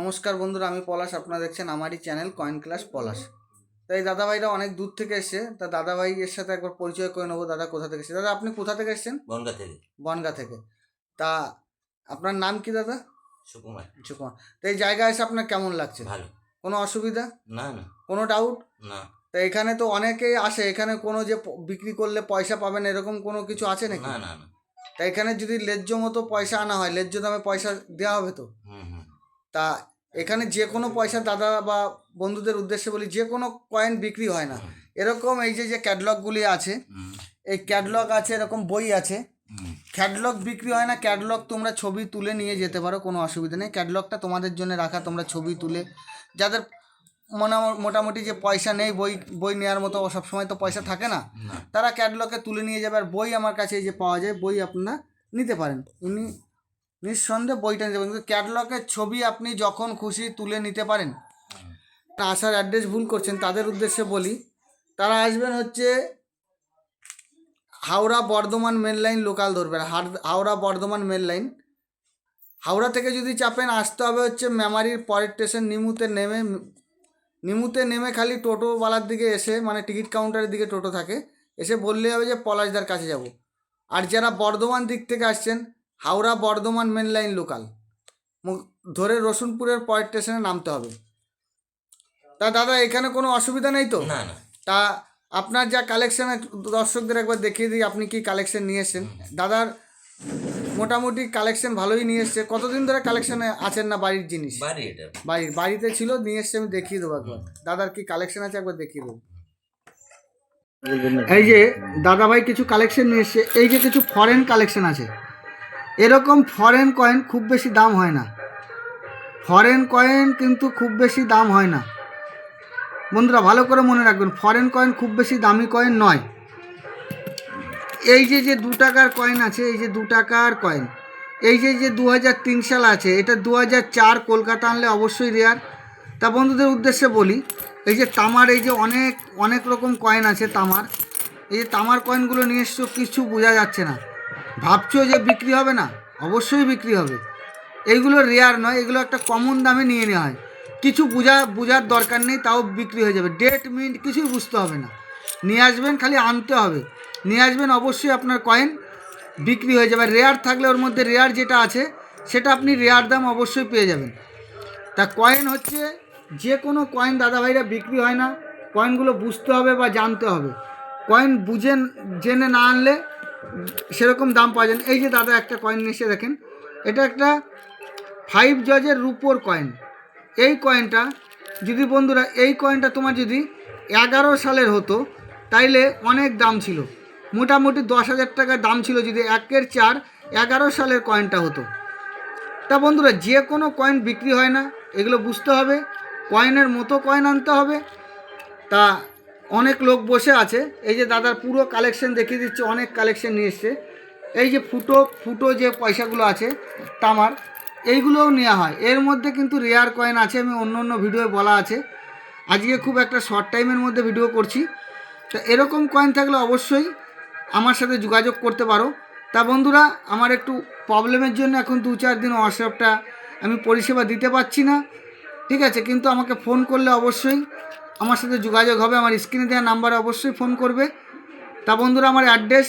নমস্কার বন্ধুরা, আমি পলাশ। আপনারা দেখছেন আমারই চ্যানেল কয়েন ক্লাস পলাশ। তো এই দাদাভাইরা অনেক দূর থেকে এসছে, তা দাদাভাইয়ের সাথে একবার পরিচয় করে নেবো। দাদা কোথা থেকে এসছে? দাদা আপনি কোথা থেকে এসছেন? বনগা থেকে। বনগা থেকে। তা আপনার নাম কি দাদা? সুকুমার। সুকুমার। তো এই জায়গায় এসে আপনার কেমন লাগছে? ভালো। কোনো অসুবিধা? না না কোনো ডাউট? না তা এখানে তো অনেকেই আসে, এখানে কোনো যে বিক্রি করলে পয়সা পাবেন এরকম কোনো কিছু আছে নাকি? না না না। তা এখানে যদি ন্যায্য মতো পয়সা আনা হয়, ন্যায্য দামে পয়সা দেওয়া হবে তো? হুম হুম তা এখানে যে কোনো পয়সা, দাদা বা বন্ধুদের উদ্দেশ্যে বলি, যে কোনো কয়েন বিক্রি হয় না। হুম, এরকম এই যে যে ক্যাটলগগুলি আছে, হুম, এই ক্যাটলগ আছে, এরকম বই আছে। হুম, ক্যাটলগ বিক্রি হয় না। ক্যাটলগ তোমরা ছবি তুলে নিয়ে যেতে পারো, কোনো অসুবিধা নেই। ক্যাটলগটা তোমাদের জন্য রাখা, তোমরা ছবি তুলে, যাদের মোটামুটি যে পয়সা নেই বই বই নেওয়ার মতো, সবসময় তো পয়সা থাকে না, না। তারা ক্যাটলগে তুলে নিয়ে যাবে। আর বই আমার কাছে এই যে পাওয়া যায়, বই আপনারা নিতে পারেন। ইনি নিঃসন্দেহে বইটা নিতে পারেন, কিন্তু ক্যাটলগের ছবি আপনি যখন খুশি তুলে নিতে পারেন। আসার অ্যাড্রেস ভুল করছেন, তাদের উদ্দেশ্যে বলি, তারা আসবেন হচ্ছে Howrah Bardhaman main line local ধরবেন। Howrah Bardhaman main line. হাওড়া থেকে যদি চাপেন, আসতে হবে হচ্ছে মেমারির পরের স্টেশন নিমুতে নেমে খালি টোটোওয়ালার দিকে এসে, মানে টিকিট কাউন্টারের দিকে টোটো থাকে, এসে বললেই হবে যে পলাশদার কাছে যাব। আর যারা বর্ধমান দিক থেকে আসছেন, Howrah Bardhaman main line local ধরে রসুনপুরের পরের স্টেশনে নামতে হবে। তা দাদা এখানে কোনো অসুবিধা নেই তো? না না। তা আপনার যা কালেকশন, দর্শকদের একবার দেখিয়ে দিই আপনি কি কালেকশন নিয়ে এসছেন। দাদার মোটামুটি কালেকশন ভালোই নিয়ে এসছে। কতদিন ধরে কালেকশনে আছেন না বাড়ির জিনিস? বাড়ি এটা। বাড়িতে ছিল, নিয়ে এসছে। আমি দেখিয়ে দেবো একবার দাদার কি কালেকশন আছে, একবার দেখিয়ে দেবো। এই যে দাদাভাই কিছু কালেকশন নিয়ে এসছে। এই যে কিছু ফরেন কালেকশন আছে। এরকম ফরেন কয়েন খুব বেশি দাম হয় না। ফরেন কয়েন কিন্তু খুব বেশি দাম হয় না বন্ধুরা, ভালো করে মনে রাখবেন। ফরেন কয়েন খুব বেশি দামি কয়েন নয়। এই যে যে 2 টাকার কয়েন আছে, এই যে 2 টাকার কয়েন, এই যে যে 2003 সাল আছে, এটা 2004 কলকাতা আনলে অবশ্যই রেয়ার। তা বন্ধুদের উদ্দেশ্যে বলি, এই যে তামার, এই যে অনেক অনেক রকম কয়েন আছে তামার। এই যে তামার কয়েনগুলো নিয়ে এসছো, কিছু বোঝা যাচ্ছে না। ভাবছো যে বিক্রি হবে না? অবশ্যই বিক্রি হবে। এইগুলো রেয়ার নয়, এগুলো একটা কমন দামে নিয়ে নেওয়া হয়। কিছু বোঝার দরকার নেই, তাও বিক্রি হয়ে যাবে। ডেট মিন্ট কিছুই বুঝতে হবে না। নিয়ে আসবেন, খালি আনতে হবে। নিয়ে আসবেন, অবশ্যই আপনার কয়েন বিক্রি হয়ে যাবে। রেয়ার থাকলে ওর মধ্যে রেয়ার যেটা আছে সেটা আপনি রেয়ার দাম অবশ্যই পেয়ে যাবেন। তা কয়েন হচ্ছে, যে কোনো কয়েন দাদাভাইরা বিক্রি হয় না। কয়েনগুলো বুঝতে হবে বা জানতে হবে। কয়েন জেনে না আনলে সেরকম দাম পাওয়া যায় না। এই যে দাদা একটা কয়েন নিয়ে এসে দেখেন, এটা একটা 5 জজের রুপোর কয়েন। এই কয়েনটা যদি বন্ধুরা, এই কয়েনটা তোমার যদি 11 সালের হতো, তাইলে অনেক দাম ছিল। মোটামুটি 10,000 টাকার দাম ছিল যদি 1/4 11 সালের কয়েনটা হতো। তা বন্ধুরা, যে কোনো কয়েন বিক্রি হয় না, এগুলো বুঝতে হবে। কয়েনের মতো কয়েন আনতে হবে। তা অনেক লোক বসে আছে। এই যে দাদার পুরো কালেকশন দেখিয়ে দিচ্ছে, অনেক কালেকশন নিয়ে এসছে। এই যে ফুটো যে পয়সাগুলো আছে তামার, এইগুলোও নেওয়া হয়। এর মধ্যে কিন্তু রেয়ার কয়েন আছে, আমি অন্য ভিডিওয়ে বলা আছে। আজকে খুব একটা শর্ট টাইমের মধ্যে ভিডিও করছি। তা এরকম কয়েন থাকলে অবশ্যই আমার সাথে যোগাযোগ করতে পারো। তা বন্ধুরা, আমার একটু প্রবলেমের জন্য এখন 2-4 দিন হোয়াটসঅ্যাপটা আমি পরিষেবা দিতে পারছি না, ঠিক আছে? কিন্তু আমাকে ফোন করলে অবশ্যই আমার সাথে যোগাযোগ হবে। আমার স্ক্রিনে দেওয়া নাম্বারে অবশ্যই ফোন করবে। তা বন্ধুরা, আমার অ্যাড্রেস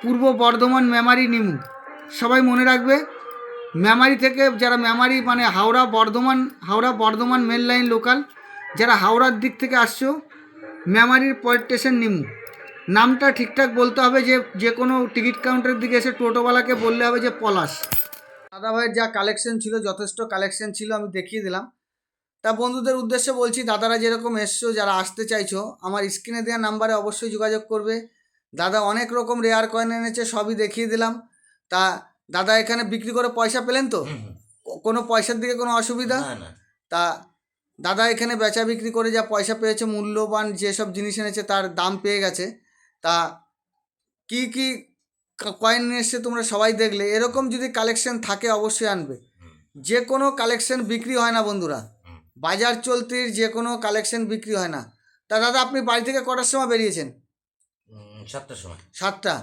পূর্ব বর্ধমান মেমারি নিমু। সবাই মনে রাখবে, মেমারি থেকে যারা মেমারি মানে Howrah Bardhaman main line local, যারা হাওড়ার দিক থেকে আসছো, মেমারির পয়েন্ট স্টেশন নিমু। নামটা ঠিকঠাক বলতে হবে। যে কোনো টিকিট কাউন্টারের দিকে এসে টোটোওয়ালাকে বললে হবে যে পলাশ। দাদাভাইয়ের যা কালেকশন ছিল, যথেষ্ট কালেকশন ছিল, আমি দেখিয়ে দিলাম। তা বন্ধুদের উদ্দেশ্যে বলছি, দাদারা যেরকম এসছো, যারা আসতে চাইছো, আমার স্ক্রিনে দেওয়া নাম্বারে অবশ্যই যোগাযোগ করবে। দাদা অনেক রকম রেয়ার কয়েন এনেছে, সবই দেখিয়ে দিলাম। তা দাদা এখানে বিক্রি করে পয়সা পেলেন তো? হুম হুম। কোনো পয়সার দিকে কোনো অসুবিধা? না না। তা দাদা এখানে বেচা বিক্রি করে যা পয়সা পেয়েছে, মূল্যবান যেসব জিনিস এনেছে তার দাম পেয়ে গেছে। তা কি কি কয়েন নিয়ে এসছে তোমরা সবাই দেখলে। এরকম যদি কালেকশন থাকে অবশ্যই আনবে। হুম যে কোনো কালেকশন বিক্রি হয় না বন্ধুরা। হুম। বাজার চলতির যে কোনো কালেকশন বিক্রি হয় না। তা দাদা আপনি বাড়ি থেকে কটার সময় বেরিয়েছেন? 7টার সময়। 7টা।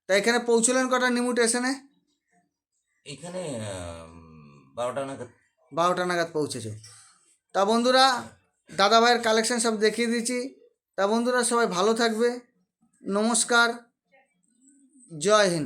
তা এখানে পৌঁছলেন কটা নিমু স্টেশনে? এইখানে 12টা নাগাদ। 12টা নাগাদ পৌঁছেছো। তা বন্ধুরা দাদা ভাইয়ের কালেকশান সব দেখিয়ে দিয়েছি। তা বন্ধুরা সবাই ভালো থাকবে। নমস্কার, জয় হিন্দ।